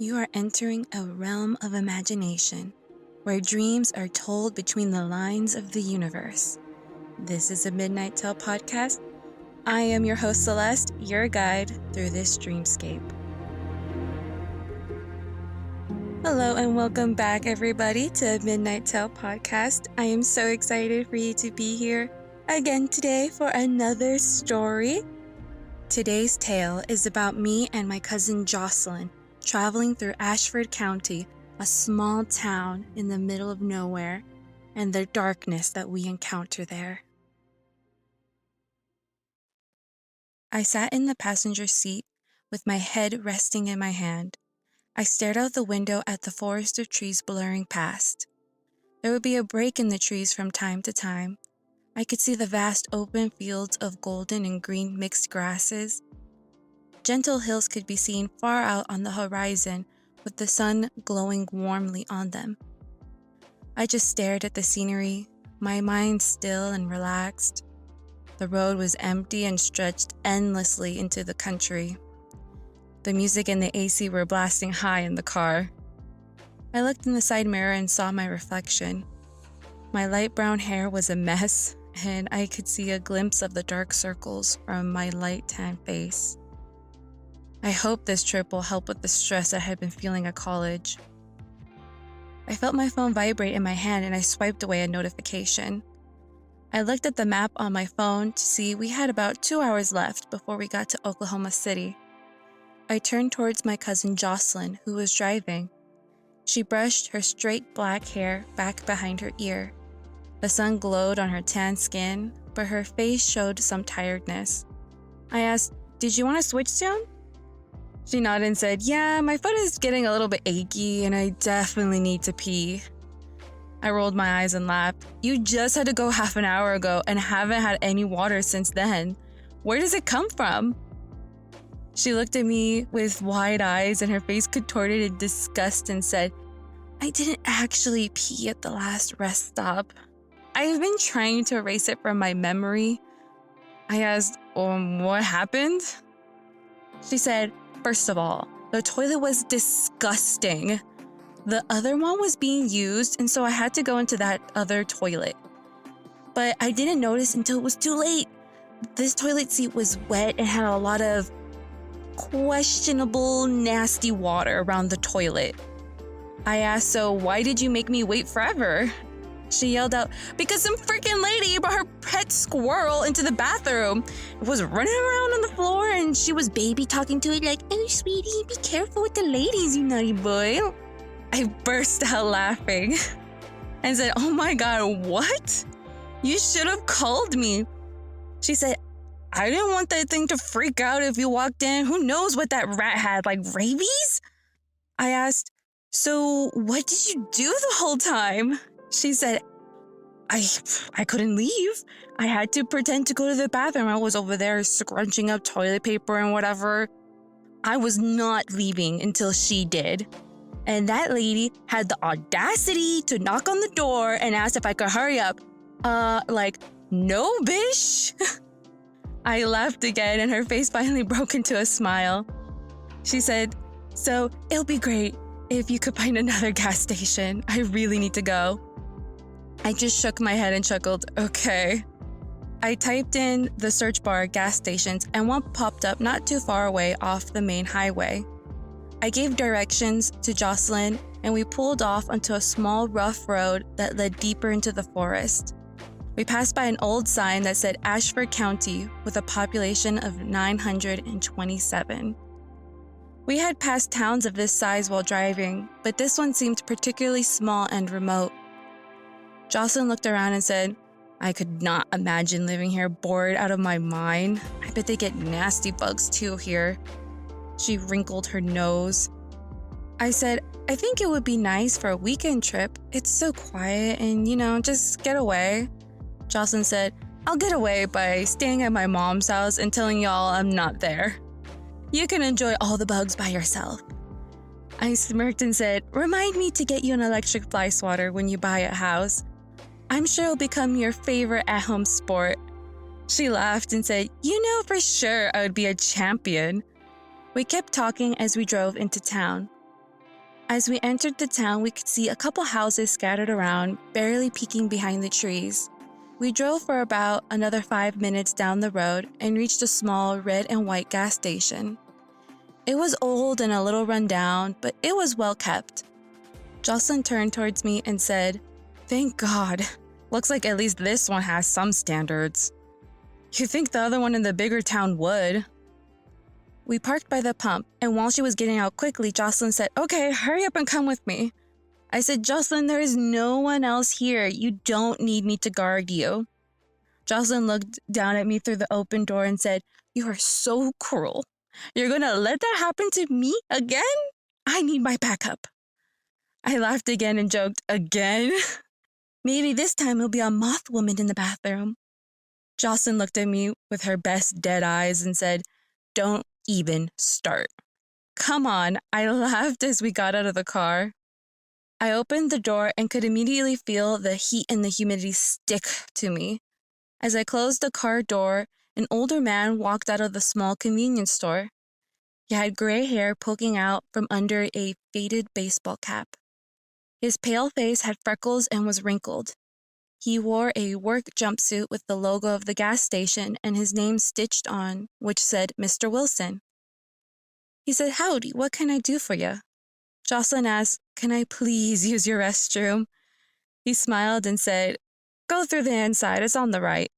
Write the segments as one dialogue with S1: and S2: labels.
S1: You are entering a realm of imagination where dreams are told between the lines of the universe. This is a Midnight Tale podcast. I am your host, Celeste, your guide through this dreamscape. Hello and welcome back, everybody, to Midnight Tale podcast. I am so excited for you to be here again today for another story. Today's tale is about me and my cousin Jocelyn traveling through Ashford County, a small town in the middle of nowhere, and the darkness that we encounter there. I sat in the passenger seat with my head resting in my hand. I stared out the window at the forest of trees blurring past. There would be a break in the trees from time to time. I could see the vast open fields of golden and green mixed grasses. Gentle hills could be seen far out on the horizon with the sun glowing warmly on them. I just stared at the scenery, my mind still and relaxed. The road was empty and stretched endlessly into the country. The music and the AC were blasting high in the car. I looked in the side mirror and saw my reflection. My light brown hair was a mess, and I could see a glimpse of the dark circles from my light tan face. I hope this trip will help with the stress I had been feeling at college. I felt my phone vibrate in my hand and I swiped away a notification. I looked at the map on my phone to see we had about 2 hours left before we got to Oklahoma City. I turned towards my cousin Jocelyn, who was driving. She brushed her straight black hair back behind her ear. The sun glowed on her tan skin, but her face showed some tiredness. I asked, "Did you want to switch soon?" She nodded and said, "Yeah, my foot is getting a little bit achy and I definitely need to pee." I rolled my eyes and laughed. "You just had to go half an hour ago and haven't had any water since then. Where does it come from?" She looked at me with wide eyes and her face contorted in disgust and said, "I didn't actually pee at the last rest stop. I've been trying to erase it from my memory." I asked, "What happened?" She said, "First of all, the toilet was disgusting. The other one was being used, and so I had to go into that other toilet. But I didn't notice until it was too late. This toilet seat was wet and had a lot of questionable, nasty water around the toilet." I asked, "So why did you make me wait forever?" She yelled out, "Because some freaking lady brought her pet squirrel into the bathroom. It was running around on the floor and she was baby talking to it like, 'Oh, sweetie, be careful with the ladies, you naughty boy.'" I burst out laughing and said, "Oh my God, what? You should have called me." She said, "I didn't want that thing to freak out if you walked in. Who knows what that rat had, like rabies?" I asked, "So what did you do the whole time?" She said, I couldn't leave. I had to pretend to go to the bathroom. I was over there scrunching up toilet paper and whatever. I was not leaving until she did. And that lady had the audacity to knock on the door and ask if I could hurry up. No, bish. I laughed again and her face finally broke into a smile. She said, "So it'll be great if you could find another gas station. I really need to go." I just shook my head and chuckled, "Okay." I typed in the search bar gas stations and one popped up not too far away off the main highway. I gave directions to Jocelyn and we pulled off onto a small rough road that led deeper into the forest. We passed by an old sign that said Ashford County with a population of 927. We had passed towns of this size while driving, but this one seemed particularly small and remote. Jocelyn looked around and said, "I could not imagine living here bored out of my mind. I bet they get nasty bugs too here." She wrinkled her nose. I said, "I think it would be nice for a weekend trip. It's so quiet and, just get away." Jocelyn said, "I'll get away by staying at my mom's house and telling y'all I'm not there. You can enjoy all the bugs by yourself." I smirked and said, "Remind me to get you an electric fly swatter when you buy a house. I'm sure it'll become your favorite at-home sport." She laughed and said, "You know for sure I would be a champion." We kept talking as we drove into town. As we entered the town, we could see a couple houses scattered around, barely peeking behind the trees. We drove for about another 5 minutes down the road and reached a small red and white gas station. It was old and a little run down, but it was well kept. Jocelyn turned towards me and said, "Thank God. Looks like at least this one has some standards." "You think the other one in the bigger town would?" We parked by the pump, and while she was getting out quickly, Jocelyn said, "Okay, hurry up and come with me." I said, "Jocelyn, there is no one else here. You don't need me to guard you." Jocelyn looked down at me through the open door and said, "You are so cruel. You're gonna let that happen to me again? I need my backup." I laughed again and joked, "Again? Maybe this time it'll be a moth woman in the bathroom." Jocelyn looked at me with her best dead eyes and said, "Don't even start." "Come on," I laughed as we got out of the car. I opened the door and could immediately feel the heat and the humidity stick to me. As I closed the car door, an older man walked out of the small convenience store. He had gray hair poking out from under a faded baseball cap. His pale face had freckles and was wrinkled. He wore a work jumpsuit with the logo of the gas station and his name stitched on, which said Mr. Wilson. He said, "Howdy, what can I do for you?" Jocelyn asked, "Can I please use your restroom?" He smiled and said, "Go through the inside, it's on the right."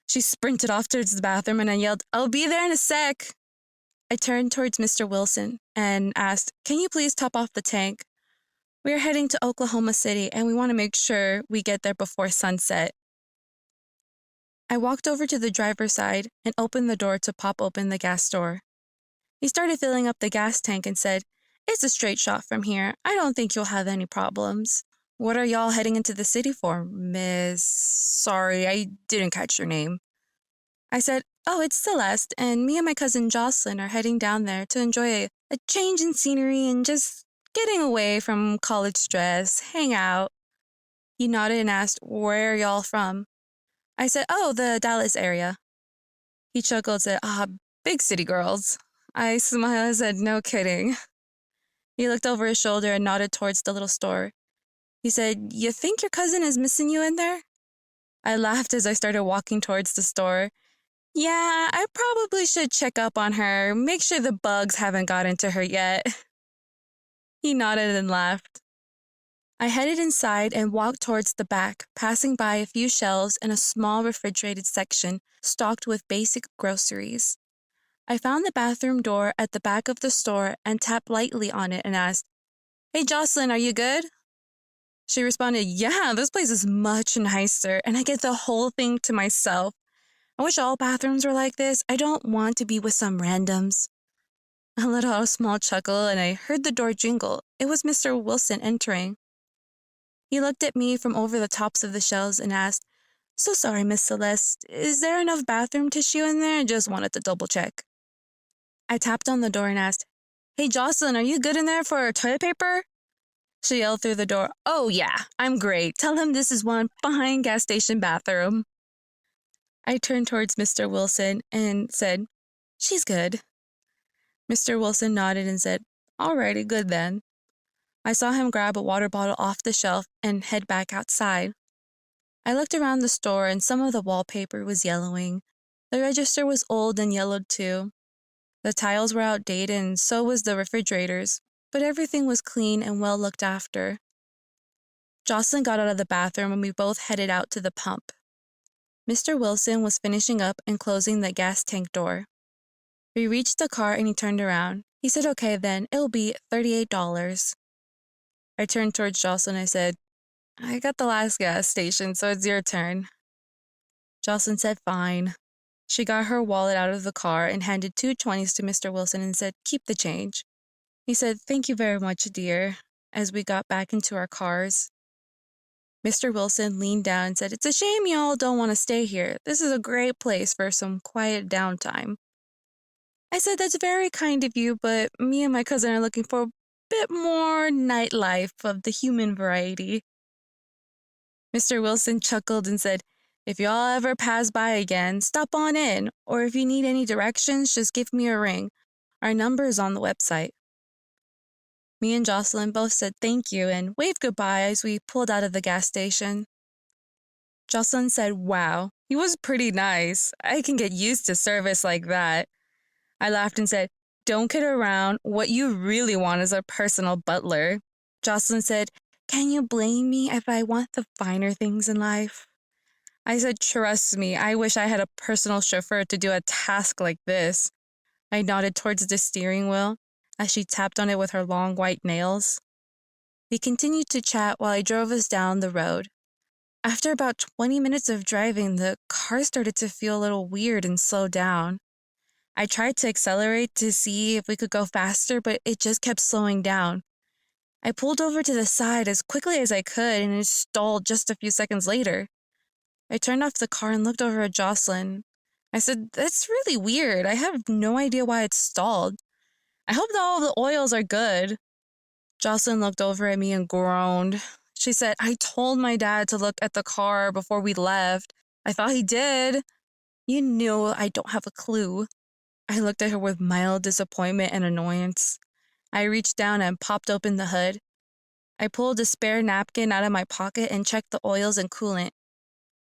S1: She sprinted off towards the bathroom and I yelled, "I'll be there in a sec." I turned towards Mr. Wilson and asked, "Can you please top off the tank? We are heading to Oklahoma City and we want to make sure we get there before sunset." I walked over to the driver's side and opened the door to pop open the gas door. He started filling up the gas tank and said, "It's a straight shot from here. I don't think you'll have any problems. What are y'all heading into the city for, Miss? Sorry, I didn't catch your name." I said, "Oh, it's Celeste, and me and my cousin Jocelyn are heading down there to enjoy a change in scenery and just getting away from college stress, hang out." He nodded and asked, "Where are y'all from?" I said, "Oh, the Dallas area." He chuckled and said, "Big city girls." I smiled and said, "No kidding." He looked over his shoulder and nodded towards the little store. He said, "You think your cousin is missing you in there?" I laughed as I started walking towards the store. "Yeah, I probably should check up on her, make sure the bugs haven't gotten to her yet." He nodded and laughed. I headed inside and walked towards the back, passing by a few shelves and a small refrigerated section stocked with basic groceries. I found the bathroom door at the back of the store and tapped lightly on it and asked, "Hey, Jocelyn, are you good?" She responded, "Yeah, this place is much nicer, and I get the whole thing to myself. I wish all bathrooms were like this. I don't want to be with some randoms." I let out a small chuckle, and I heard the door jingle. It was Mr. Wilson entering. He looked at me from over the tops of the shelves and asked, "So sorry, Miss Celeste. Is there enough bathroom tissue in there? I just wanted to double check." I tapped on the door and asked, "Hey, Jocelyn, are you good in there for toilet paper?" She yelled through the door, "Oh, yeah, I'm great. Tell him this is one fine gas station bathroom." I turned towards Mr. Wilson and said, "She's good." Mr. Wilson nodded and said, "Alrighty, good then." I saw him grab a water bottle off the shelf and head back outside. I looked around the store and some of the wallpaper was yellowing. The register was old and yellowed too. The tiles were outdated and so was the refrigerators, but everything was clean and well looked after. Jocelyn got out of the bathroom and we both headed out to the pump. Mr. Wilson was finishing up and closing the gas tank door. We reached the car and he turned around. He said, "Okay then, it'll be $38. I turned towards Jocelyn and I said, "I got the last gas station, so it's your turn." Jocelyn said, "Fine." She got her wallet out of the car and handed 2 20s to Mr. Wilson and said, "Keep the change." He said, "Thank you very much, dear," as we got back into our cars. Mr. Wilson leaned down and said, "It's a shame you all don't want to stay here. This is a great place for some quiet downtime." I said, "That's very kind of you, but me and my cousin are looking for a bit more nightlife of the human variety." Mr. Wilson chuckled and said, "If y'all ever pass by again, stop on in, or if you need any directions, just give me a ring. Our number is on the website." Me and Jocelyn both said thank you and waved goodbye as we pulled out of the gas station. Jocelyn said, "Wow, he was pretty nice. I can get used to service like that." I laughed and said, "Don't kid around. What you really want is a personal butler." Jocelyn said, "Can you blame me if I want the finer things in life?" I said, "Trust me, I wish I had a personal chauffeur to do a task like this." I nodded towards the steering wheel as she tapped on it with her long white nails. We continued to chat while I drove us down the road. After about 20 minutes of driving, the car started to feel a little weird and slow down. I tried to accelerate to see if we could go faster, but it just kept slowing down. I pulled over to the side as quickly as I could and it stalled just a few seconds later. I turned off the car and looked over at Jocelyn. I said, "That's really weird. I have no idea why it stalled. I hope that all the oils are good." Jocelyn looked over at me and groaned. She said, "I told my dad to look at the car before we left. I thought he did." "You knew I don't have a clue." I looked at her with mild disappointment and annoyance. I reached down and popped open the hood. I pulled a spare napkin out of my pocket and checked the oils and coolant.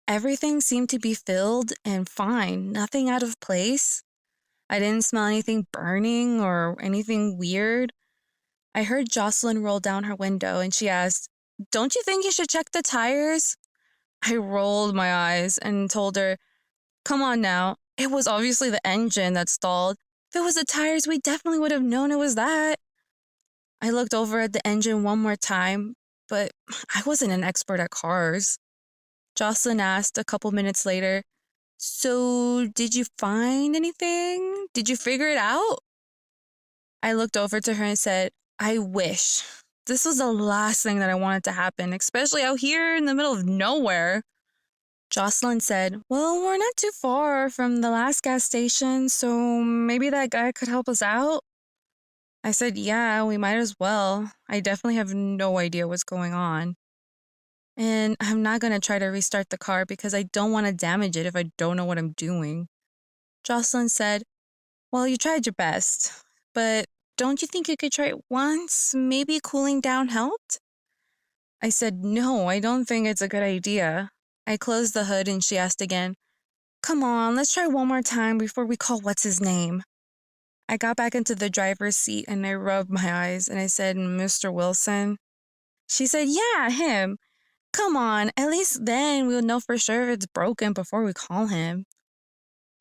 S1: Everything seemed to be filled and fine, nothing out of place. I didn't smell anything burning or anything weird. I heard Jocelyn roll down her window and she asked, "Don't you think you should check the tires?" I rolled my eyes and told her, "Come on now. It was obviously the engine that stalled. If it was the tires, we definitely would have known it was that." I looked over at the engine one more time, but I wasn't an expert at cars. Jocelyn asked a couple minutes later, "So, did you find anything? Did you figure it out?" I looked over to her and said, "I wish. This was the last thing that I wanted to happen, especially out here in the middle of nowhere." Jocelyn said, "Well, we're not too far from the last gas station, so maybe that guy could help us out." I said, "Yeah, we might as well. I definitely have no idea what's going on. And I'm not going to try to restart the car because I don't want to damage it if I don't know what I'm doing." Jocelyn said, "Well, you tried your best, but don't you think you could try it once? Maybe cooling down helped?" I said, "No, I don't think it's a good idea." I closed the hood and she asked again, "Come on, let's try one more time before we call what's his name." I got back into the driver's seat and I rubbed my eyes and I said, "Mr. Wilson?" She said, "Yeah, him. Come on, at least then we'll know for sure if it's broken before we call him."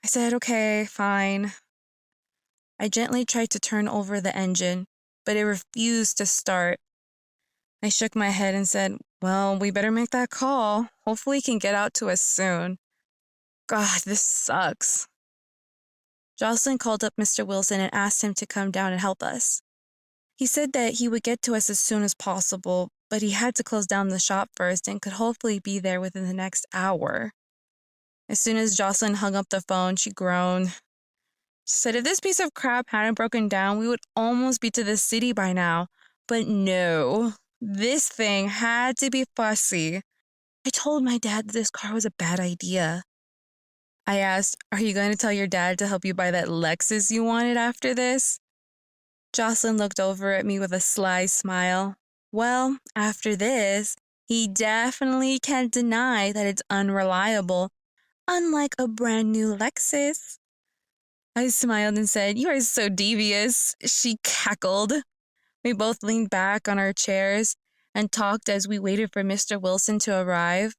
S1: I said, "Okay, fine." I gently tried to turn over the engine, but it refused to start. I shook my head and said, "Well, we better make that call. Hopefully he can get out to us soon. God, this sucks." Jocelyn called up Mr. Wilson and asked him to come down and help us. He said that he would get to us as soon as possible, but he had to close down the shop first and could hopefully be there within the next hour. As soon as Jocelyn hung up the phone, she groaned. She said if this piece of crap hadn't broken down, we would almost be to the city by now. But no, this thing had to be fussy. I told my dad that this car was a bad idea. I asked, "Are you going to tell your dad to help you buy that Lexus you wanted after this?" Jocelyn looked over at me with a sly smile. "Well, after this, he definitely can't deny that it's unreliable, unlike a brand new Lexus." I smiled and said, "You are so devious." She cackled. We both leaned back on our chairs and talked as we waited for Mr. Wilson to arrive,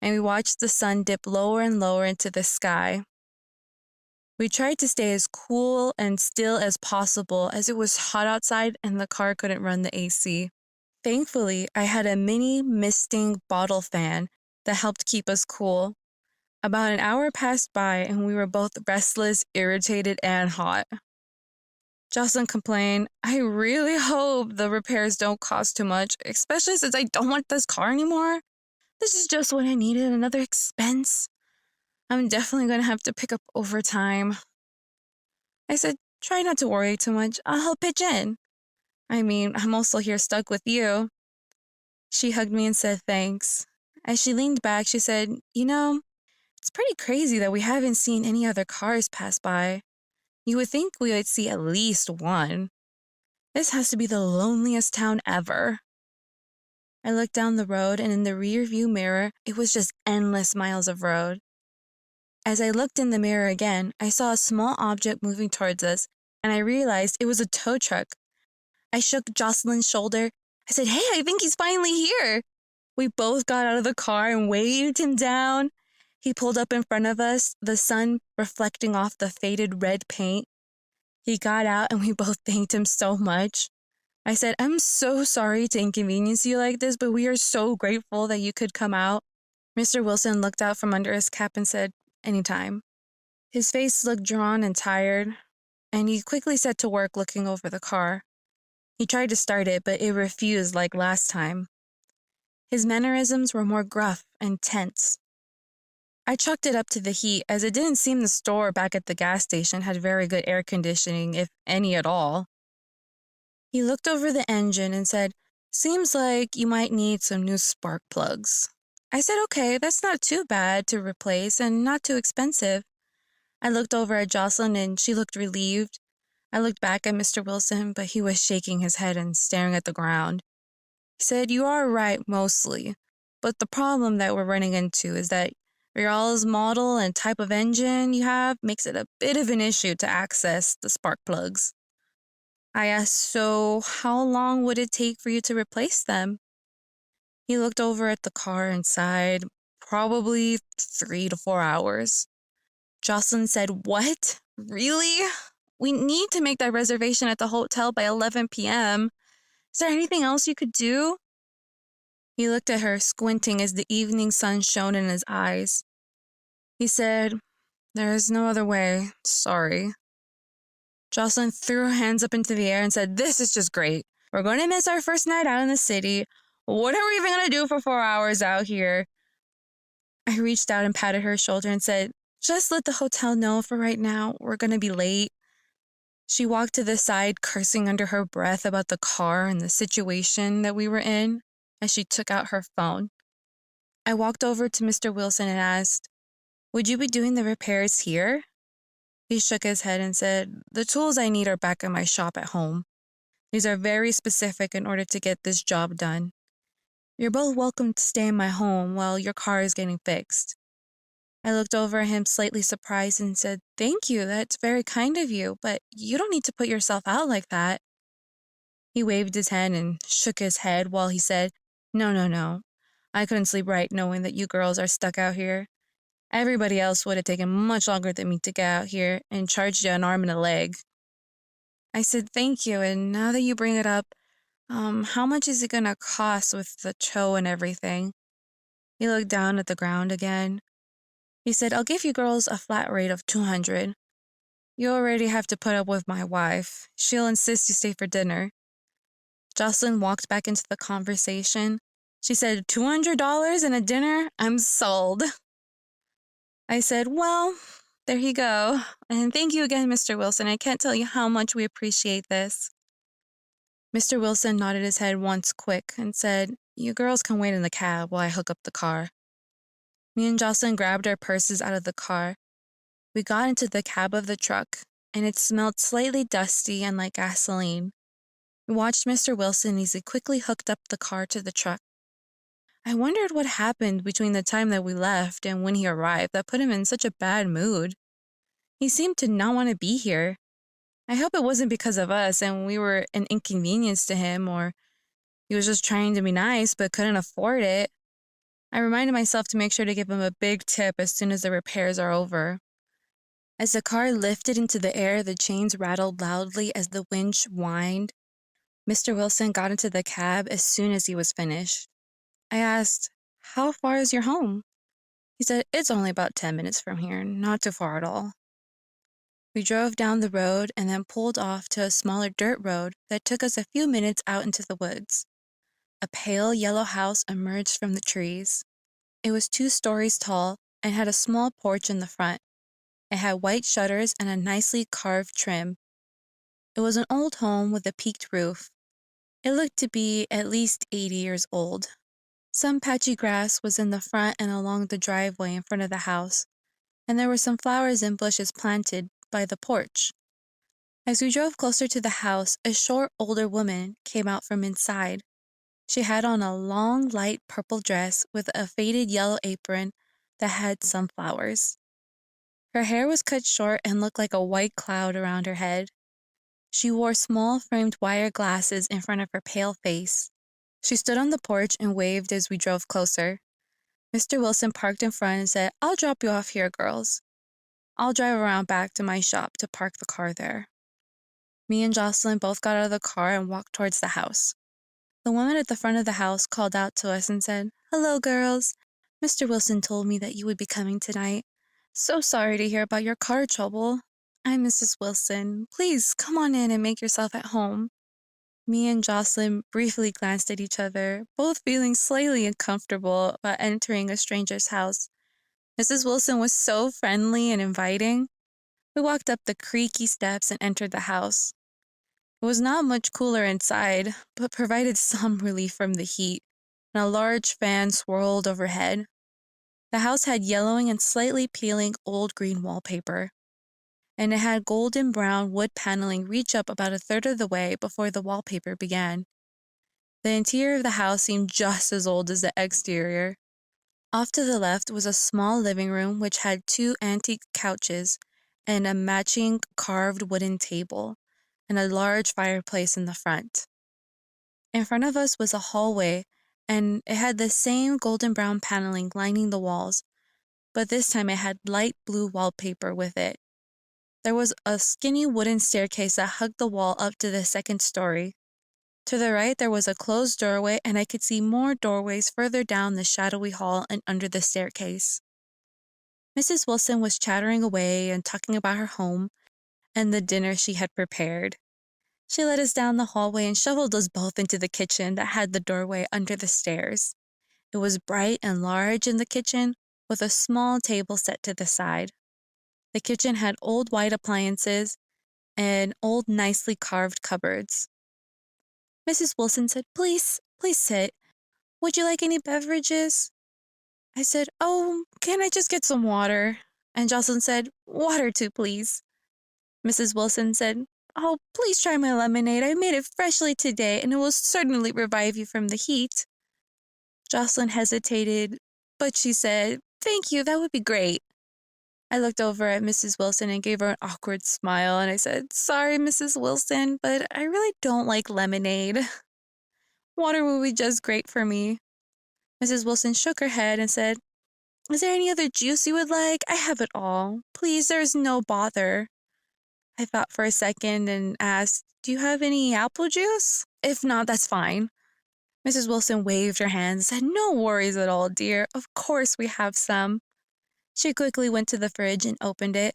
S1: and we watched the sun dip lower and lower into the sky. We tried to stay as cool and still as possible as it was hot outside and the car couldn't run the AC. Thankfully, I had a mini misting bottle fan that helped keep us cool. About an hour passed by and we were both restless, irritated, and hot. Jocelyn complained, "I really hope the repairs don't cost too much, especially since I don't want this car anymore. This is just what I needed, another expense. I'm definitely going to have to pick up overtime." I said, "Try not to worry too much. I'll help pitch in. I mean, I'm also here stuck with you." She hugged me and said thanks. As she leaned back, she said, It's pretty crazy that we haven't seen any other cars pass by. You would think we would see at least one." This has to be the loneliest town ever. I looked down the road, and in the rear-view mirror, it was just endless miles of road. As I looked in the mirror again, I saw a small object moving towards us, and I realized it was a tow truck. I shook Jocelyn's shoulder. I said, "Hey, I think he's finally here." We both got out of the car and waved him down. He pulled up in front of us, the sun reflecting off the faded red paint. He got out, and we both thanked him so much. I said, "I'm so sorry to inconvenience you like this, but we are so grateful that you could come out." Mr. Wilson looked out from under his cap and said, "Anytime." His face looked drawn and tired, and he quickly set to work looking over the car. He tried to start it, but it refused like last time. His mannerisms were more gruff and tense. I chalked it up to the heat, as it didn't seem the store back at the gas station had very good air conditioning, if any at all. He looked over the engine and said, "Seems like you might need some new spark plugs." I said, "Okay, that's not too bad to replace and not too expensive." I looked over at Jocelyn and she looked relieved. I looked back at Mr. Wilson, but he was shaking his head and staring at the ground. He said, "You are right, mostly. But the problem that we're running into is that y'all's model and type of engine you have makes it a bit of an issue to access the spark plugs." I asked, "So how long would it take for you to replace them?" He looked over at the car and sighed, "Probably 3 to 4 hours." Jocelyn said, "What? Really? We need to make that reservation at the hotel by 11 p.m. Is there anything else you could do?" He looked at her, squinting as the evening sun shone in his eyes. He said, "There is no other way. Sorry." Jocelyn threw her hands up into the air and said, "This is just great. We're going to miss our first night out in the city. What are we even going to do for 4 hours out here?" I reached out and patted her shoulder and said, "Just let the hotel know for right now. We're going to be late." She walked to the side, cursing under her breath about the car and the situation that we were in, as she took out her phone. I walked over to Mr. Wilson and asked, "Would you be doing the repairs here?" He shook his head and said, "The tools I need are back in my shop at home. These are very specific in order to get this job done. You're both welcome to stay in my home while your car is getting fixed." I looked over at him slightly surprised and said, "Thank you, that's very kind of you, but you don't need to put yourself out like that." He waved his hand and shook his head while he said, "No, no, no. I couldn't sleep right knowing that you girls are stuck out here. Everybody else would have taken much longer than me to get out here and charged you an arm and a leg." I said, "Thank you, and now that you bring it up, how much is it gonna cost with the tow and everything?" He looked down at the ground again. He said, "I'll give you girls a flat rate of 200. You already have to put up with my wife. She'll insist you stay for dinner." Jocelyn walked back into the conversation. She said, $200 and a dinner? I'm sold." I said, "Well, there you go. And thank you again, Mr. Wilson. I can't tell you how much we appreciate this." Mr. Wilson nodded his head once quick and said, "You girls can wait in the cab while I hook up the car." Me and Jocelyn grabbed our purses out of the car. We got into the cab of the truck, and it smelled slightly dusty and like gasoline. We watched Mr. Wilson as he quickly hooked up the car to the truck. I wondered what happened between the time that we left and when he arrived that put him in such a bad mood. He seemed to not want to be here. I hope it wasn't because of us and we were an inconvenience to him, or he was just trying to be nice but couldn't afford it. I reminded myself to make sure to give him a big tip as soon as the repairs are over. As the car lifted into the air, the chains rattled loudly as the winch whined. Mr. Wilson got into the cab as soon as he was finished. I asked, "How far is your home?" He said, "It's only about 10 minutes from here, not too far at all." We drove down the road and then pulled off to a smaller dirt road that took us a few minutes out into the woods. A pale yellow house emerged from the trees. It was 2 stories tall and had a small porch in the front. It had white shutters and a nicely carved trim. It was an old home with a peaked roof. It looked to be at least 80 years old. Some patchy grass was in the front and along the driveway in front of the house, and there were some flowers and bushes planted by the porch. As we drove closer to the house, a short, older woman came out from inside. She had on a long, light purple dress with a faded yellow apron that had sunflowers. Her hair was cut short and looked like a white cloud around her head. She wore small framed wire glasses in front of her pale face. She stood on the porch and waved as we drove closer. Mr. Wilson parked in front and said, "I'll drop you off here, girls. I'll drive around back to my shop to park the car there." Me and Jocelyn both got out of the car and walked towards the house. The woman at the front of the house called out to us and said, "Hello, girls. Mr. Wilson told me that you would be coming tonight. So sorry to hear about your car trouble. I'm Mrs. Wilson. Please come on in and make yourself at home." Me and Jocelyn briefly glanced at each other, both feeling slightly uncomfortable about entering a stranger's house. Mrs. Wilson was so friendly and inviting. We walked up the creaky steps and entered the house. It was not much cooler inside, but provided some relief from the heat, and a large fan swirled overhead. The house had yellowing and slightly peeling old green wallpaper, and it had golden brown wood paneling reach up about a third of the way before the wallpaper began. The interior of the house seemed just as old as the exterior. Off to the left was a small living room which had two antique couches and a matching carved wooden table, and a large fireplace in the front. In front of us was a hallway, and it had the same golden brown paneling lining the walls, but this time it had light blue wallpaper with it. There was a skinny wooden staircase that hugged the wall up to the second story. To the right, there was a closed doorway, and I could see more doorways further down the shadowy hall and under the staircase. Mrs. Wilson was chattering away and talking about her home and the dinner she had prepared. She led us down the hallway and shoveled us both into the kitchen that had the doorway under the stairs. It was bright and large in the kitchen, with a small table set to the side. The kitchen had old white appliances and old nicely carved cupboards. Mrs. Wilson said, please sit. Would you like any beverages?" I said, "Oh, can I just get some water?" And Jocelyn said, "Water too, please." Mrs. Wilson said, "Oh, please try my lemonade. I made it freshly today, and it will certainly revive you from the heat." Jocelyn hesitated, but she said, "Thank you, that would be great." I looked over at Mrs. Wilson and gave her an awkward smile, and I said, "Sorry, Mrs. Wilson, but I really don't like lemonade. Water will be just great for me." Mrs. Wilson shook her head and said, "Is there any other juice you would like? I have it all. Please, there is no bother." I thought for a second and asked, "Do you have any apple juice? If not, that's fine." Mrs. Wilson waved her hand and said, "No worries at all, dear. Of course we have some." She quickly went to the fridge and opened it.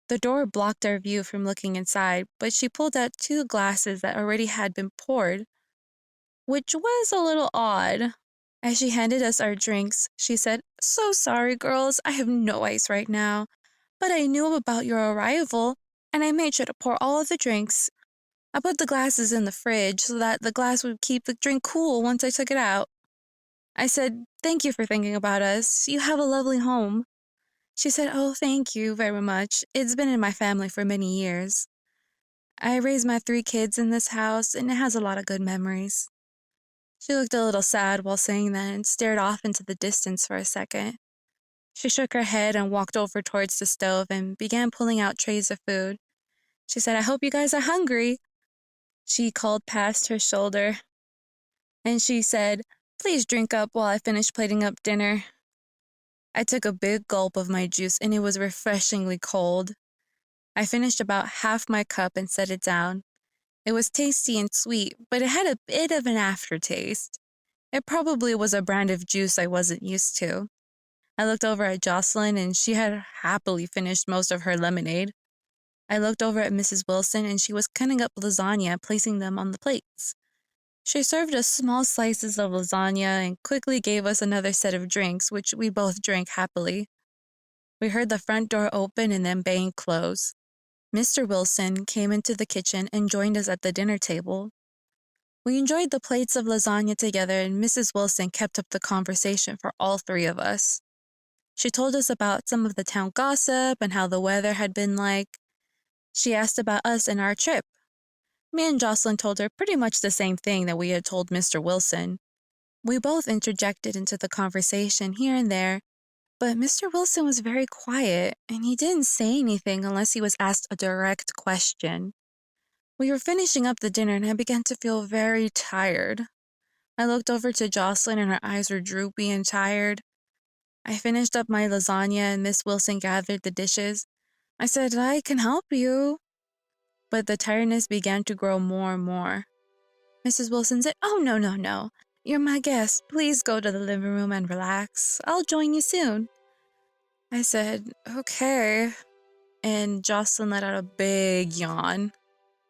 S1: The door blocked our view from looking inside, but she pulled out two glasses that already had been poured, which was a little odd. As she handed us our drinks, she said, "So sorry, girls, I have no ice right now, but I knew about your arrival, and I made sure to pour all of the drinks. I put the glasses in the fridge so that the glass would keep the drink cool once I took it out." I said, "Thank you for thinking about us. You have a lovely home." She said, "Oh, thank you very much. It's been in my family for many years. I raised my 3 kids in this house, and it has a lot of good memories." She looked a little sad while saying that and stared off into the distance for a second. She shook her head and walked over towards the stove and began pulling out trays of food. She said, "I hope you guys are hungry." She called past her shoulder, and she said, "Please drink up while I finish plating up dinner." I took a big gulp of my juice, and it was refreshingly cold. I finished about half my cup and set it down. It was tasty and sweet, but it had a bit of an aftertaste. It probably was a brand of juice I wasn't used to. I looked over at Jocelyn, and she had happily finished most of her lemonade. I looked over at Mrs. Wilson, and she was cutting up lasagna, placing them on the plates. She served us small slices of lasagna and quickly gave us another set of drinks, which we both drank happily. We heard the front door open and then bang close. Mr. Wilson came into the kitchen and joined us at the dinner table. We enjoyed the plates of lasagna together, and Mrs. Wilson kept up the conversation for all 3 of us. She told us about some of the town gossip and how the weather had been like. She asked about us and our trip. Me and Jocelyn told her pretty much the same thing that we had told Mr. Wilson. We both interjected into the conversation here and there, but Mr. Wilson was very quiet, and he didn't say anything unless he was asked a direct question. We were finishing up the dinner, and I began to feel very tired. I looked over to Jocelyn, and her eyes were droopy and tired. I finished up my lasagna, and Miss Wilson gathered the dishes. I said, I can help you. But the tiredness began to grow more and more. Mrs. Wilson said, oh, no. You're my guest. Please go to the living room and relax. I'll join you soon. I said, okay. And Jocelyn let out a big yawn.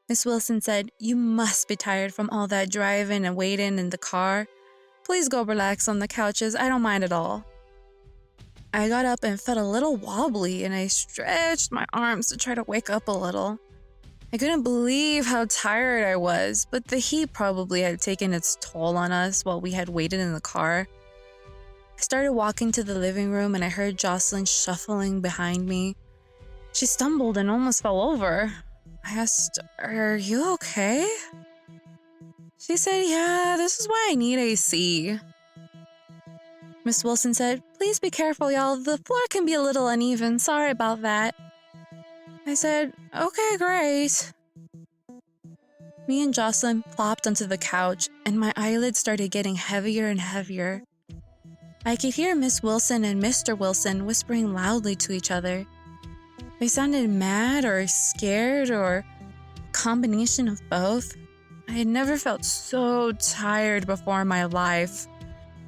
S1: Miss Wilson said, you must be tired from all that driving and waiting in the car. Please go relax on the couches. I don't mind at all. I got up and felt a little wobbly, and I stretched my arms to try to wake up a little. I couldn't believe how tired I was, but the heat probably had taken its toll on us while we had waited in the car. I started walking to the living room, and I heard Jocelyn shuffling behind me. She stumbled and almost fell over. I asked, are you okay? She said, yeah, this is why I need AC. Miss Wilson said, please be careful, y'all. The floor can be a little uneven. Sorry about that. I said, okay, great. Me and Jocelyn plopped onto the couch, and my eyelids started getting heavier and heavier. I could hear Miss Wilson and Mr. Wilson whispering loudly to each other. They sounded mad or scared or a combination of both. I had never felt so tired before in my life.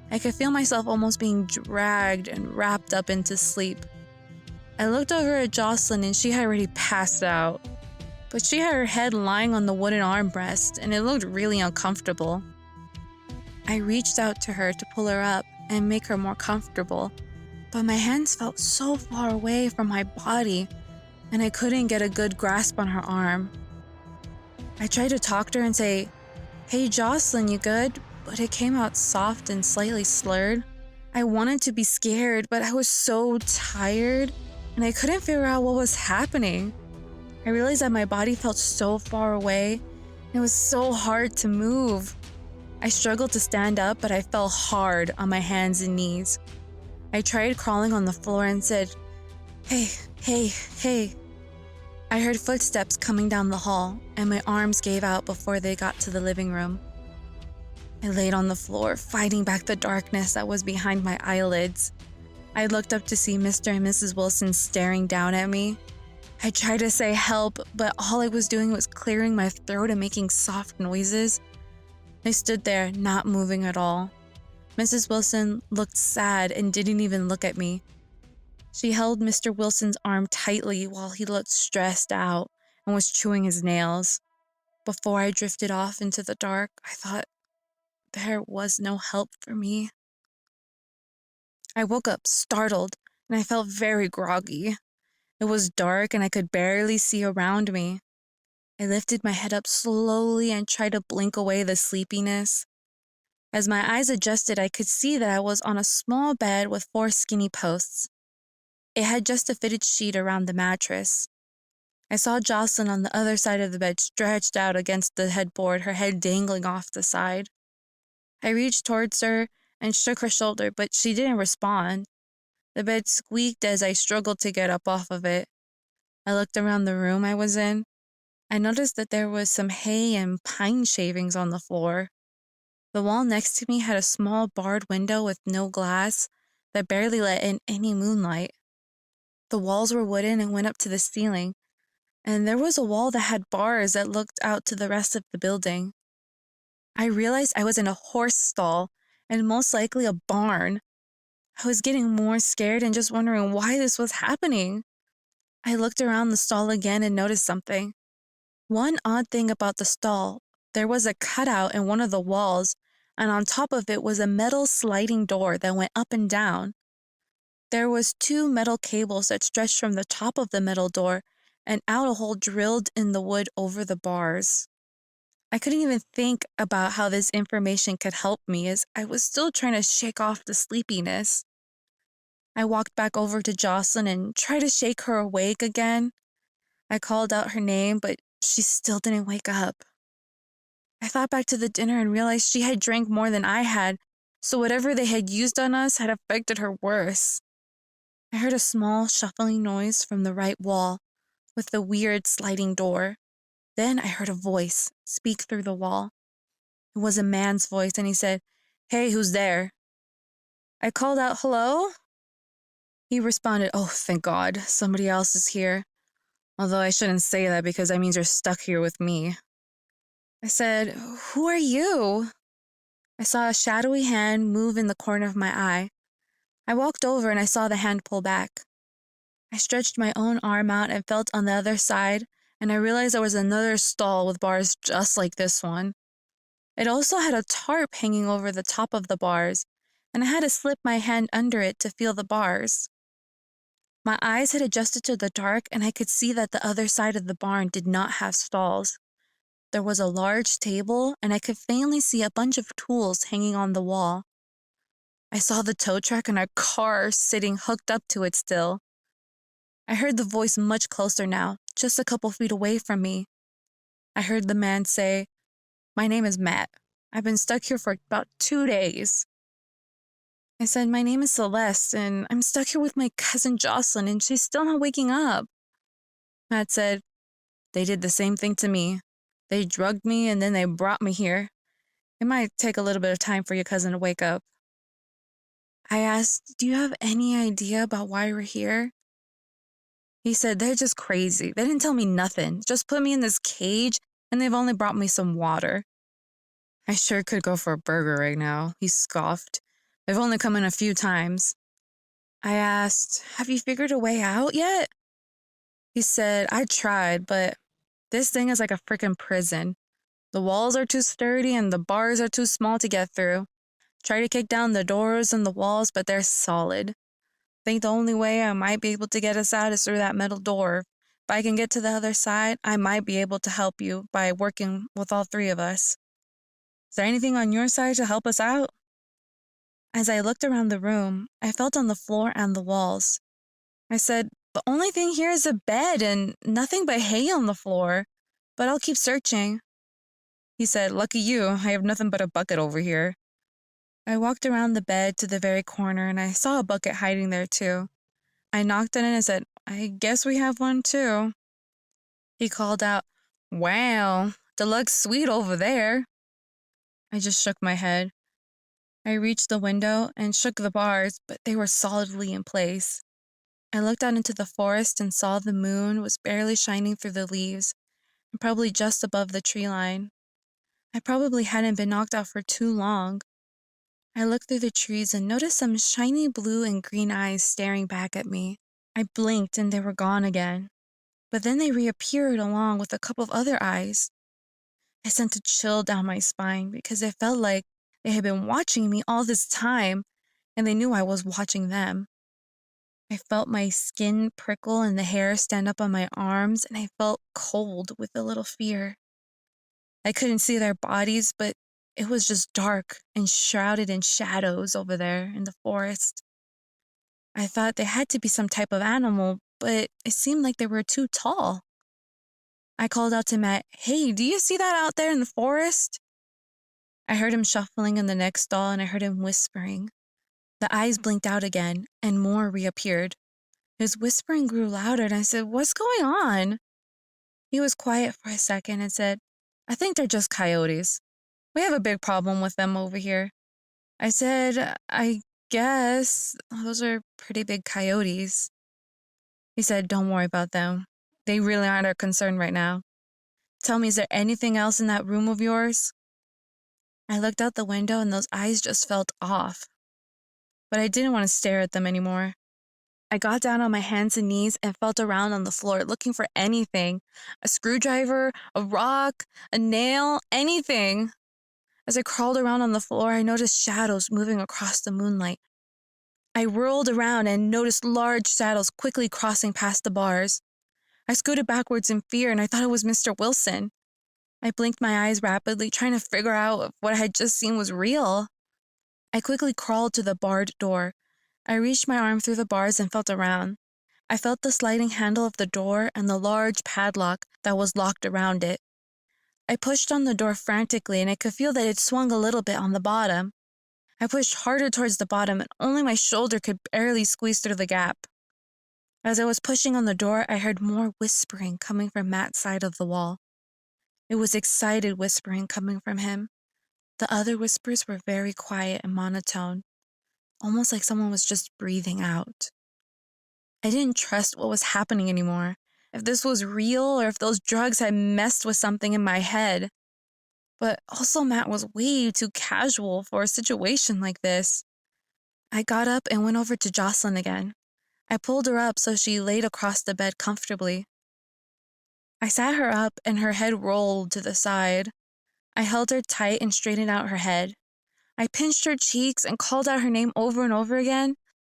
S1: I could feel myself almost being dragged and wrapped up into sleep. I looked over at Jocelyn, and she had already passed out. But she had her head lying on the wooden armrest, and it looked really uncomfortable. I reached out to her to pull her up and make her more comfortable, but my hands felt so far away from my body, and I couldn't get a good grasp on her arm. I tried to talk to her and say, hey Jocelyn, you good? But it came out soft and slightly slurred. I wanted to be scared, but I was so tired, and I couldn't figure out what was happening. I realized that my body felt so far away, and it was so hard to move. I struggled to stand up, but I fell hard on my hands and knees. I tried crawling on the floor and said, hey. I heard footsteps coming down the hall, and my arms gave out before they got to the living room. I laid on the floor, fighting back the darkness that was behind my eyelids. I looked up to see Mr. and Mrs. Wilson staring down at me. I tried to say help, but all I was doing was clearing my throat and making soft noises. I stood there, not moving at all. Mrs. Wilson looked sad and didn't even look at me. She held Mr. Wilson's arm tightly while he looked stressed out and was chewing his nails. Before I drifted off into the dark, I thought there was no help for me. I woke up startled, and I felt very groggy. It was dark, and I could barely see around me. I lifted my head up slowly and tried to blink away the sleepiness. As my eyes adjusted, I could see that I was on a small bed with 4 skinny posts. It had just a fitted sheet around the mattress. I saw Jocelyn on the other side of the bed, stretched out against the headboard, her head dangling off the side. I reached towards her and shook her shoulder, but she didn't respond. The bed squeaked as I struggled to get up off of it. I looked around the room I was in. I noticed that there was some hay and pine shavings on the floor. The wall next to me had a small barred window with no glass that barely let in any moonlight. The walls were wooden and went up to the ceiling, and there was a wall that had bars that looked out to the rest of the building. I realized I was in a horse stall and most likely a barn. I was getting more scared and just wondering why this was happening. I looked around the stall again and noticed something. One odd thing about the stall, there was a cutout in one of the walls, and on top of it was a metal sliding door that went up and down. There was 2 metal cables that stretched from the top of the metal door and out a hole drilled in the wood over the bars. I couldn't even think about how this information could help me as I was still trying to shake off the sleepiness. I walked back over to Jocelyn and tried to shake her awake again. I called out her name, but she still didn't wake up. I thought back to the dinner and realized she had drank more than I had, so whatever they had used on us had affected her worse. I heard a small shuffling noise from the right wall, with the weird sliding door. Then I heard a voice speak through the wall. It was a man's voice, and he said, "Hey, who's there?" I called out, "Hello?" He responded, "Oh, thank God, somebody else is here. Although I shouldn't say that because that means you're stuck here with me." I said, "Who are you?" I saw a shadowy hand move in the corner of my eye. I walked over and I saw the hand pull back. I stretched my own arm out and felt on the other side, and I realized there was another stall with bars just like this one. It also had a tarp hanging over the top of the bars, and I had to slip my hand under it to feel the bars. My eyes had adjusted to the dark, and I could see that the other side of the barn did not have stalls. There was a large table, and I could faintly see a bunch of tools hanging on the wall. I saw the tow truck and a car sitting hooked up to it still. I heard the voice much closer now, just a couple feet away from me. I heard the man say, "My name is Matt. I've been stuck here for about 2 days." I said, "My name is Celeste, and I'm stuck here with my cousin Jocelyn, and she's still not waking up." Matt said, "They did the same thing to me. They drugged me, and then they brought me here. It might take a little bit of time for your cousin to wake up." I asked, "Do you have any idea about why we're here?" He said, "They're just crazy. They didn't tell me nothing. Just put me in this cage, and they've only brought me some water." "I sure could go for a burger right now," he scoffed. "They've only come in a few times." I asked, "Have you figured a way out yet?" He said, "I tried, but this thing is like a freaking prison. The walls are too sturdy and the bars are too small to get through. Try to kick down the doors and the walls, but they're solid. Think the only way I might be able to get us out is through that metal door. If I can get to the other side, I might be able to help you by working with all three of us. Is there anything on your side to help us out?" As I looked around the room, I felt on the floor and the walls. I said, "The only thing here is a bed and nothing but hay on the floor, but I'll keep searching." He said, "Lucky you, I have nothing but a bucket over here." I walked around the bed to the very corner and I saw a bucket hiding there too. I knocked on it and said, "I guess we have one too." He called out, "Wow, deluxe suite over there." I just shook my head. I reached the window and shook the bars, but they were solidly in place. I looked out into the forest and saw the moon was barely shining through the leaves and probably just above the tree line. I probably hadn't been knocked out for too long. I looked through the trees and noticed some shiny blue and green eyes staring back at me. I blinked and they were gone again. But then they reappeared along with a couple of other eyes. I sent a chill down my spine because it felt like they had been watching me all this time and they knew I was watching them. I felt my skin prickle and the hair stand up on my arms, and I felt cold with a little fear. I couldn't see their bodies, but it was just dark and shrouded in shadows over there in the forest. I thought they had to be some type of animal, but it seemed like they were too tall. I called out to Matt, "Hey, do you see that out there in the forest?" I heard him shuffling in the next stall and I heard him whispering. The eyes blinked out again and more reappeared. His whispering grew louder and I said, "What's going on?" He was quiet for a second and said, "I think they're just coyotes. We have a big problem with them over here." I said, "I guess those are pretty big coyotes." He said, "Don't worry about them. They really aren't our concern right now. Tell me, is there anything else in that room of yours?" I looked out the window and those eyes just felt off. But I didn't want to stare at them anymore. I got down on my hands and knees and felt around on the floor looking for anything. A screwdriver, a rock, a nail, anything. As I crawled around on the floor, I noticed shadows moving across the moonlight. I whirled around and noticed large shadows quickly crossing past the bars. I scooted backwards in fear and I thought it was Mr. Wilson. I blinked my eyes rapidly, trying to figure out if what I had just seen was real. I quickly crawled to the barred door. I reached my arm through the bars and felt around. I felt the sliding handle of the door and the large padlock that was locked around it. I pushed on the door frantically, and I could feel that it swung a little bit on the bottom. I pushed harder towards the bottom, and only my shoulder could barely squeeze through the gap. As I was pushing on the door, I heard more whispering coming from Matt's side of the wall. It was excited whispering coming from him. The other whispers were very quiet and monotone, almost like someone was just breathing out. I didn't trust what was happening anymore, if this was real or if those drugs had messed with something in my head. But also Matt was way too casual for a situation like this. I got up and went over to Jocelyn again. I pulled her up so she laid across the bed comfortably. I sat her up and her head rolled to the side. I held her tight and straightened out her head. I pinched her cheeks and called out her name over and over again,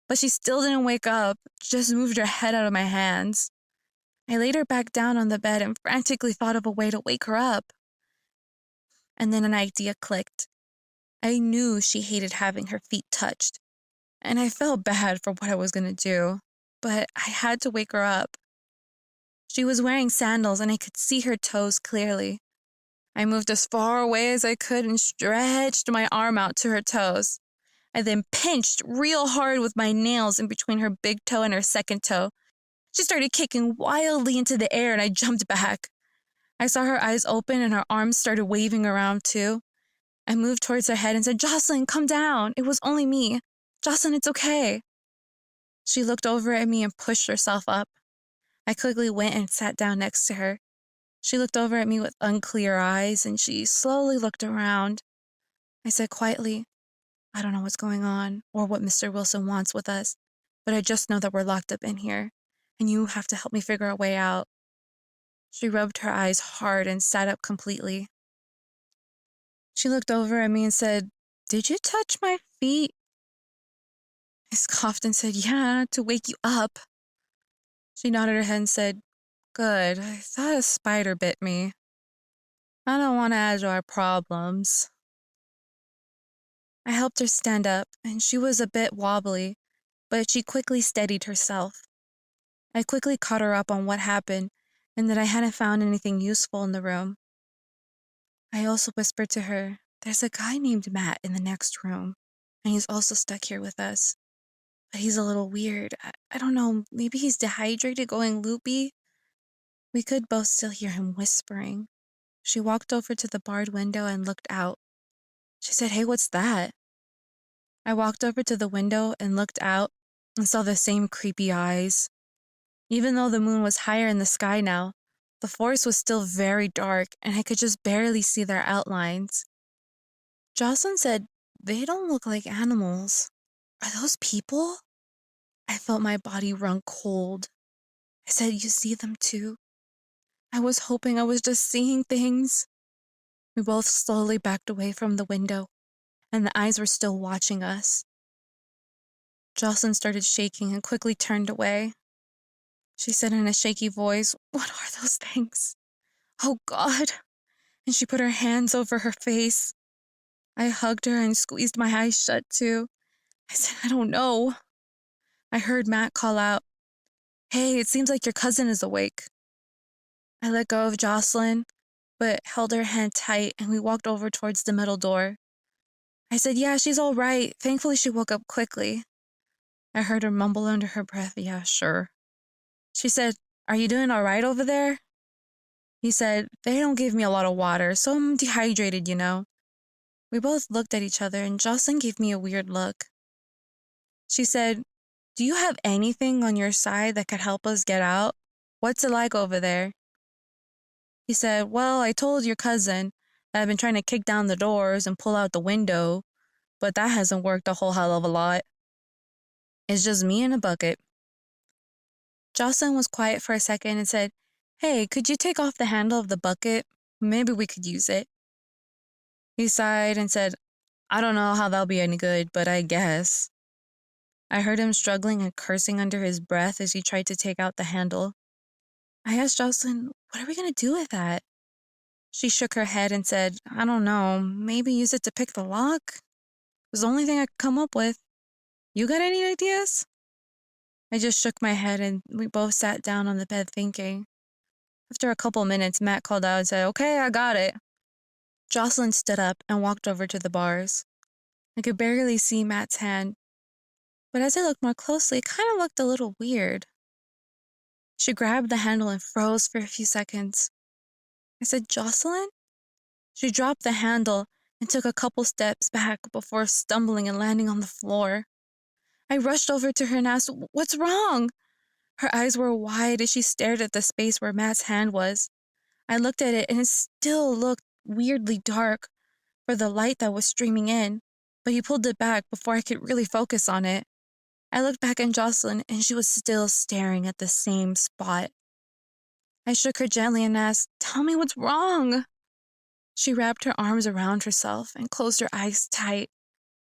S1: but she still didn't wake up, just moved her head out of my hands. I laid her back down on the bed and frantically thought of a way to wake her up. And then an idea clicked. I knew she hated having her feet touched, and I felt bad for what I was going to do, but I had to wake her up. She was wearing sandals, and I could see her toes clearly. I moved as far away as I could and stretched my arm out to her toes. I then pinched real hard with my nails in between her big toe and her second toe. She started kicking wildly into the air, and I jumped back. I saw her eyes open and her arms started waving around too. I moved towards her head and said, "Jocelyn, come down. It was only me. Jocelyn, it's okay." She looked over at me and pushed herself up. I quickly went and sat down next to her. She looked over at me with unclear eyes, and she slowly looked around. I said quietly, "I don't know what's going on or what Mr. Wilson wants with us, but I just know that we're locked up in here, and you have to help me figure a way out." She rubbed her eyes hard and sat up completely. She looked over at me and said, "Did you touch my feet?" I scoffed and said, "Yeah, to wake you up." She nodded her head and said, "Good. I thought a spider bit me. I don't want to add to our problems." I helped her stand up, and she was a bit wobbly, but she quickly steadied herself. I quickly caught her up on what happened and that I hadn't found anything useful in the room. I also whispered to her, "There's a guy named Matt in the next room, and he's also stuck here with us. But he's a little weird. I don't know, maybe he's dehydrated, going loopy." We could both still hear him whispering. She walked over to the barred window and looked out. She said, "Hey, what's that?" I walked over to the window and looked out and saw the same creepy eyes. Even though the moon was higher in the sky now, the forest was still very dark and I could just barely see their outlines. Jocelyn said, "They don't look like animals. Are those people?" I felt my body run cold. I said, "You see them too?" I was hoping I was just seeing things. We both slowly backed away from the window, and the eyes were still watching us. Jocelyn started shaking and quickly turned away. She said in a shaky voice, "What are those things? Oh, God." And she put her hands over her face. I hugged her and squeezed my eyes shut too. I said, "I don't know." I heard Matt call out, "Hey, it seems like your cousin is awake." I let go of Jocelyn, but held her hand tight, and we walked over towards the middle door. I said, "Yeah, she's all right. Thankfully, she woke up quickly." I heard her mumble under her breath, "Yeah, sure." She said, "Are you doing all right over there?" He said, "They don't give me a lot of water, so I'm dehydrated, you know." We both looked at each other, and Jocelyn gave me a weird look. She said, "Do you have anything on your side that could help us get out? What's it like over there?" He said, "Well, I told your cousin that I've been trying to kick down the doors and pull out the window, but that hasn't worked a whole hell of a lot. It's just me and a bucket." Jocelyn was quiet for a second and said, "Hey, could you take off the handle of the bucket? Maybe we could use it." He sighed and said, "I don't know how that'll be any good, but I guess." I heard him struggling and cursing under his breath as he tried to take out the handle. I asked Jocelyn, "What are we going to do with that?" She shook her head and said, "I don't know, maybe use it to pick the lock? It was the only thing I could come up with. You got any ideas?" I just shook my head and we both sat down on the bed thinking. After a couple minutes, Matt called out and said, "Okay, I got it." Jocelyn stood up and walked over to the bars. I could barely see Matt's hand, but as I looked more closely, it kind of looked a little weird. She grabbed the handle and froze for a few seconds. I said, "Jocelyn?" She dropped the handle and took a couple steps back before stumbling and landing on the floor. I rushed over to her and asked, "What's wrong?" Her eyes were wide as she stared at the space where Matt's hand was. I looked at it and it still looked weirdly dark for the light that was streaming in, but he pulled it back before I could really focus on it. I looked back at Jocelyn and she was still staring at the same spot. I shook her gently and asked, "Tell me what's wrong." She wrapped her arms around herself and closed her eyes tight.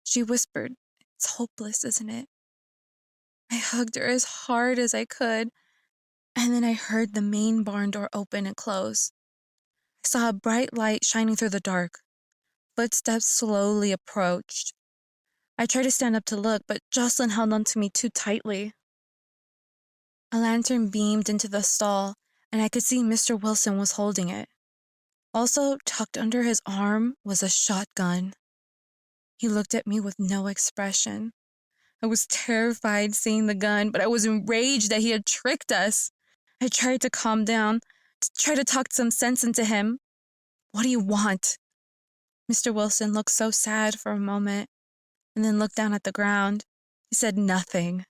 S1: She whispered, "It's hopeless, isn't it?" I hugged her as hard as I could, and then I heard the main barn door open and close. I saw a bright light shining through the dark. Footsteps slowly approached. I tried to stand up to look, but Jocelyn held onto me too tightly. A lantern beamed into the stall, and I could see Mr. Wilson was holding it. Also, tucked under his arm was a shotgun. He looked at me with no expression. I was terrified seeing the gun, but I was enraged that he had tricked us. I tried to calm down, to try to talk some sense into him. "What do you want?" Mr. Wilson looked so sad for a moment, and then looked down at the ground. He said nothing.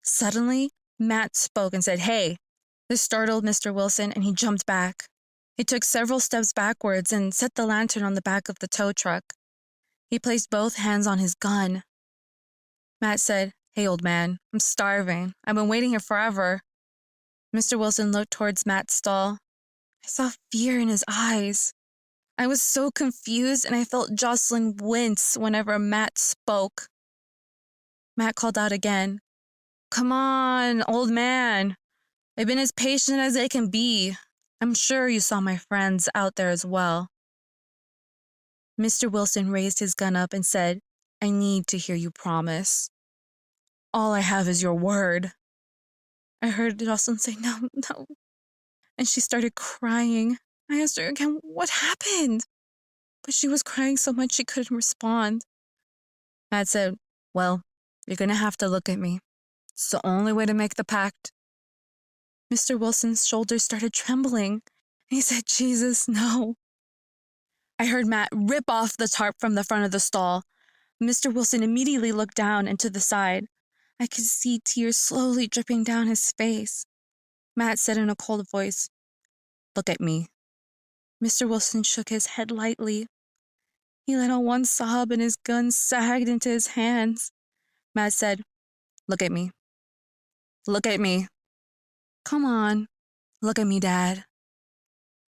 S1: Suddenly, Matt spoke and said, "Hey." This startled Mr. Wilson, and he jumped back. He took several steps backwards and set the lantern on the back of the tow truck. He placed both hands on his gun. Matt said, "Hey, old man, I'm starving. I've been waiting here forever." Mr. Wilson looked towards Matt's stall. I saw fear in his eyes. I was so confused, and I felt Jocelyn wince whenever Matt spoke. Matt called out again, "Come on, old man. I've been as patient as I can be. I'm sure you saw my friends out there as well." Mr. Wilson raised his gun up and said, "I need to hear you promise. All I have is your word." I heard Jocelyn say, "No, no." And she started crying. I asked her again, "What happened?" But she was crying so much she couldn't respond. Matt said, "Well, you're going to have to look at me. It's the only way to make the pact." Mr. Wilson's shoulders started trembling, and he said, "Jesus, no." I heard Matt rip off the tarp from the front of the stall. Mr. Wilson immediately looked down and to the side. I could see tears slowly dripping down his face. Matt said in a cold voice, "Look at me." Mr. Wilson shook his head lightly. He let out one sob and his gun sagged into his hands. Matt said, "Look at me. Look at me." "Come on, look at me, Dad."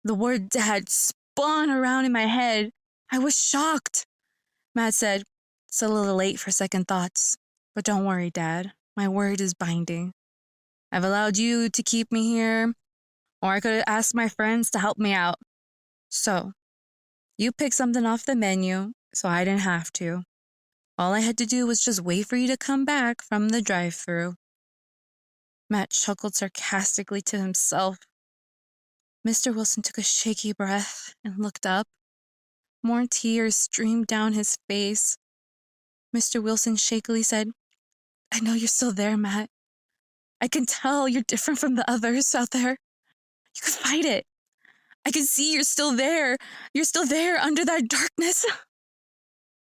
S1: The word "Dad" spun around in my head. I was shocked. Matt said, "It's a little late for second thoughts, but don't worry, Dad. My word is binding. I've allowed you to keep me here, or I could have asked my friends to help me out. So, you picked something off the menu, so I didn't have to. All I had to do was just wait for you to come back from the drive-thru." Matt chuckled sarcastically to himself. Mr. Wilson took a shaky breath and looked up. More tears streamed down his face. Mr. Wilson shakily said, "I know you're still there, Matt. I can tell you're different from the others out there. You can fight it. I can see you're still there. You're still there under that darkness."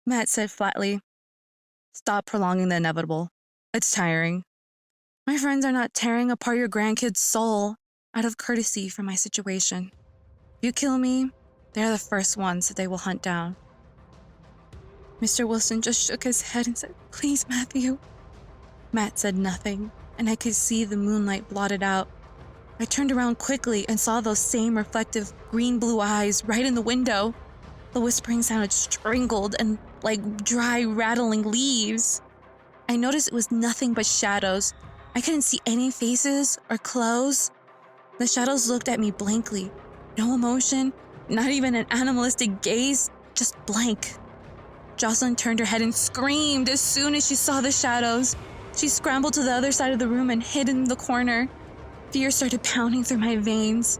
S1: Matt said flatly, "Stop prolonging the inevitable. It's tiring. My friends are not tearing apart your grandkid's soul out of courtesy for my situation. If you kill me, they're the first ones that they will hunt down." Mr. Wilson just shook his head and said, "Please, Matthew." Matt said nothing, and I could see the moonlight blotted out. I turned around quickly and saw those same reflective green-blue eyes right in the window. The whispering sounded strangled and like dry, rattling leaves. I noticed it was nothing but shadows. I couldn't see any faces or clothes. The shadows looked at me blankly. No emotion, not even an animalistic gaze, just blank. Jocelyn turned her head and screamed as soon as she saw the shadows. She scrambled to the other side of the room and hid in the corner. Fear started pounding through my veins.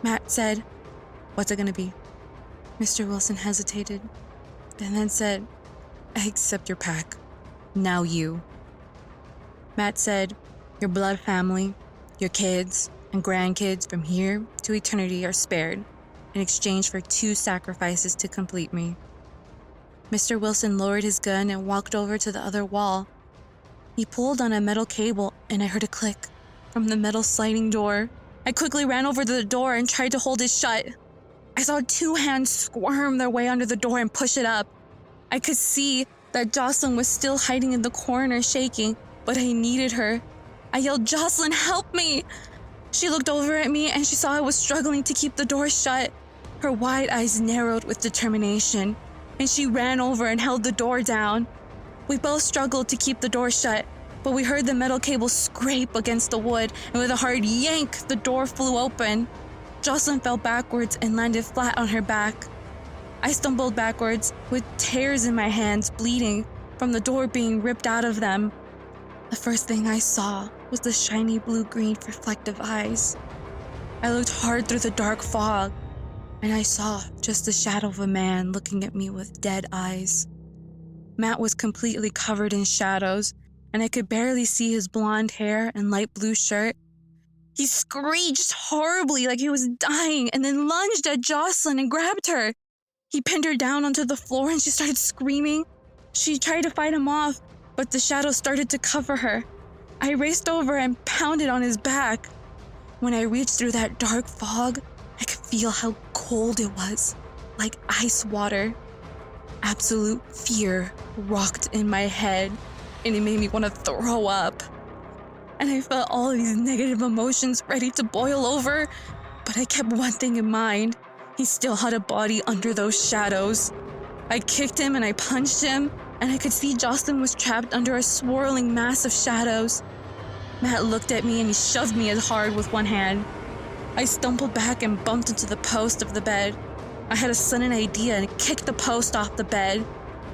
S1: Matt said, "What's it gonna be?" Mr. Wilson hesitated, and then said, "I accept your pack. Now you." Matt said, "Your blood family, your kids and grandkids from here to eternity are spared in exchange for 2 sacrifices to complete me." Mr. Wilson lowered his gun and walked over to the other wall. He pulled on a metal cable and I heard a click from the metal sliding door. I quickly ran over to the door and tried to hold it shut. I saw 2 hands squirm their way under the door and push it up. I could see that Jocelyn was still hiding in the corner shaking, but I needed her. I yelled, "Jocelyn, help me!" She looked over at me and she saw I was struggling to keep the door shut. Her wide eyes narrowed with determination, and she ran over and held the door down. We both struggled to keep the door shut, but we heard the metal cable scrape against the wood, and with a hard yank, the door flew open. Jocelyn fell backwards and landed flat on her back. I stumbled backwards, with tears in my hands bleeding from the door being ripped out of them. The first thing I saw was the shiny blue-green reflective eyes. I looked hard through the dark fog, and I saw just the shadow of a man looking at me with dead eyes. Matt was completely covered in shadows, and I could barely see his blonde hair and light blue shirt. He screeched horribly like he was dying and then lunged at Jocelyn and grabbed her. He pinned her down onto the floor and she started screaming. She tried to fight him off, but the shadow started to cover her. I raced over and pounded on his back. When I reached through that dark fog, I could feel how cold it was, like ice water. Absolute fear rocked in my head, and it made me want to throw up. And I felt all these negative emotions ready to boil over, but I kept one thing in mind. He still had a body under those shadows. I kicked him and I punched him, and I could see Jocelyn was trapped under a swirling mass of shadows. Matt looked at me and he shoved me as hard with one hand. I stumbled back and bumped into the post of the bed. I had a sudden idea and kicked the post off the bed.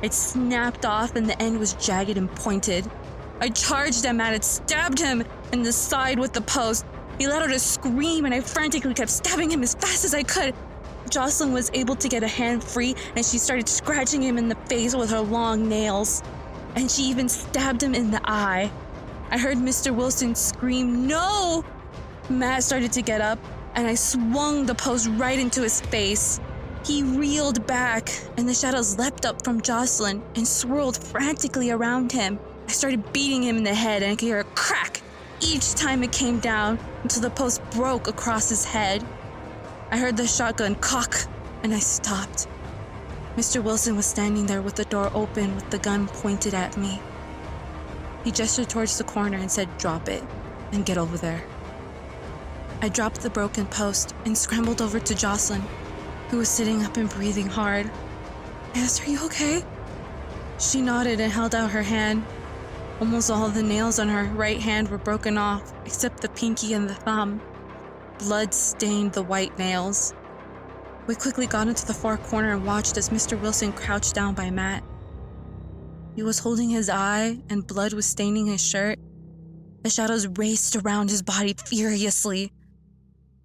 S1: It snapped off and the end was jagged and pointed. I charged at Matt and stabbed him in the side with the post. He let out a scream and I frantically kept stabbing him as fast as I could. Jocelyn was able to get a hand free and she started scratching him in the face with her long nails. And she even stabbed him in the eye. I heard Mr. Wilson scream, "No!" Matt started to get up and I swung the post right into his face. He reeled back and the shadows leapt up from Jocelyn and swirled frantically around him. I started beating him in the head and I could hear a crack each time it came down until the post broke across his head. I heard the shotgun cock and I stopped. Mr. Wilson was standing there with the door open with the gun pointed at me. He gestured towards the corner and said, "Drop it and get over there." I dropped the broken post and scrambled over to Jocelyn, who was sitting up and breathing hard. I asked, "Are you okay?" She nodded and held out her hand. Almost all the nails on her right hand were broken off, except the pinky and the thumb. Blood stained the white nails. We quickly got into the far corner and watched as Mr. Wilson crouched down by Matt. He was holding his eye and blood was staining his shirt. The shadows raced around his body furiously.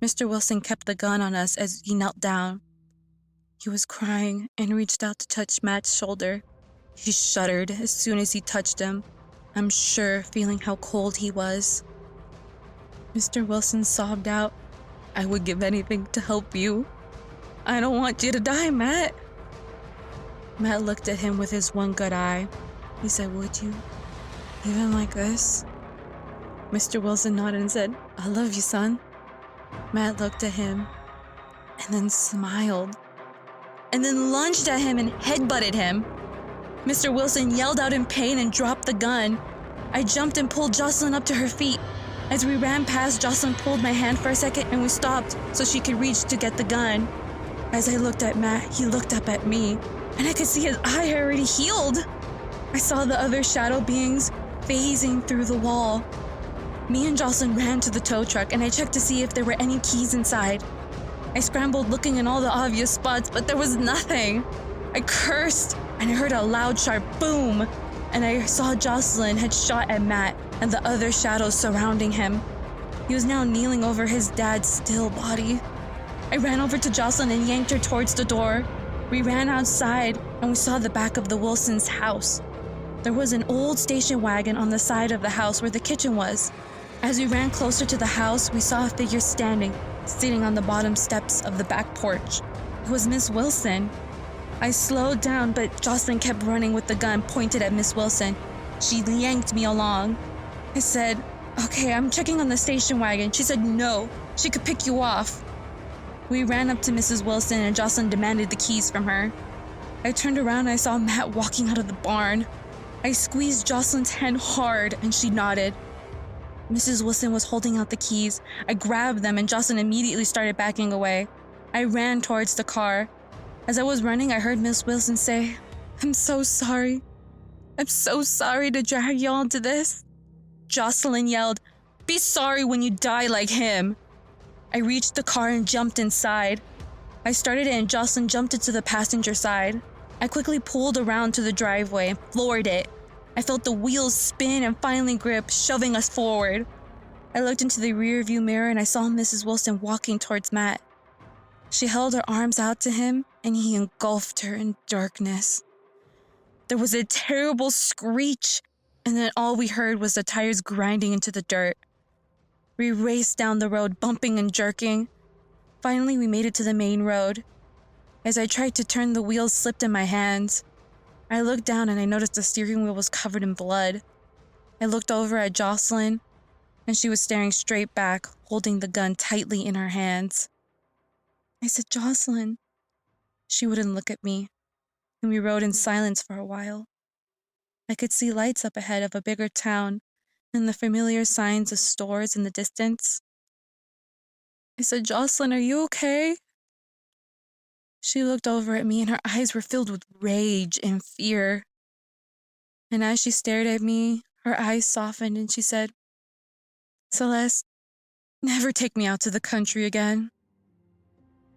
S1: Mr. Wilson kept the gun on us as he knelt down. He was crying and reached out to touch Matt's shoulder. He shuddered as soon as he touched him, I'm sure feeling how cold he was. Mr. Wilson sobbed out, "I would give anything to help you. I don't want you to die, Matt." Matt looked at him with his one good eye. He said, "Would you? Even like this?" Mr. Wilson nodded and said, "I love you, son." Matt looked at him and then smiled and then lunged at him and headbutted him. Mr. Wilson yelled out in pain and dropped the gun. I jumped and pulled Jocelyn up to her feet. As we ran past, Jocelyn pulled my hand for a second and we stopped so she could reach to get the gun. As I looked at Matt, he looked up at me, and I could see his eye had already healed. I saw the other shadow beings phasing through the wall. Me and Jocelyn ran to the tow truck and I checked to see if there were any keys inside. I scrambled looking in all the obvious spots, but there was nothing. I cursed and I heard a loud, sharp boom. and I saw Jocelyn had shot at Matt and the other shadows surrounding him. He was now kneeling over his dad's still body. I ran over to Jocelyn and yanked her towards the door. We ran outside and we saw the back of the Wilsons' house. There was an old station wagon on the side of the house where the kitchen was. As we ran closer to the house, we saw a figure sitting on the bottom steps of the back porch. It was Miss Wilson. I slowed down, but Jocelyn kept running with the gun pointed at Miss Wilson. She yanked me along. I said, "Okay, I'm checking on the station wagon." She said, "No, she could pick you off." We ran up to Mrs. Wilson and Jocelyn demanded the keys from her. I turned around and I saw Matt walking out of the barn. I squeezed Jocelyn's hand hard and she nodded. Mrs. Wilson was holding out the keys. I grabbed them and Jocelyn immediately started backing away. I ran towards the car. As I was running, I heard Miss Wilson say, "I'm so sorry. I'm so sorry to drag y'all into this." Jocelyn yelled, "Be sorry when you die like him." I reached the car and jumped inside. I started it and Jocelyn jumped into the passenger side. I quickly pulled around to the driveway and floored it. I felt the wheels spin and finally grip, shoving us forward. I looked into the rearview mirror and I saw Mrs. Wilson walking towards Matt. She held her arms out to him and he engulfed her in darkness. There was a terrible screech, and then all we heard was the tires grinding into the dirt. We raced down the road, bumping and jerking. Finally, we made it to the main road. As I tried to turn, the wheels slipped in my hands. I looked down and I noticed the steering wheel was covered in blood. I looked over at Jocelyn, and she was staring straight back, holding the gun tightly in her hands. I said, "Jocelyn." She wouldn't look at me, and we rode in silence for a while. I could see lights up ahead of a bigger town and the familiar signs of stores in the distance. I said, "Jocelyn, are you okay?" She looked over at me and her eyes were filled with rage and fear. And as she stared at me, her eyes softened and she said, "Celeste, never take me out to the country again."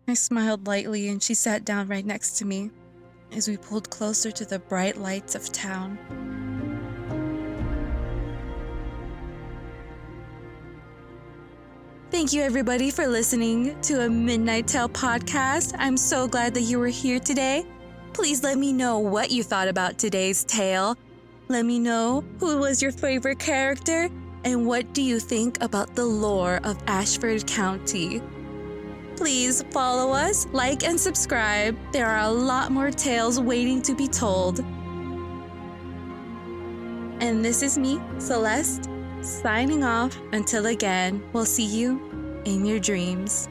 S1: I smiled lightly and she sat down right next to me as we pulled closer to the bright lights of town. Thank you, everybody, for listening to a Midnight Tale podcast. I'm so glad that you were here today. Please let me know what you thought about today's tale. Let me know who was your favorite character and what do you think about the lore of Ashford County. Please follow us, like, and subscribe. There are a lot more tales waiting to be told. And this is me, Celeste, signing off until again. We'll see you in your dreams.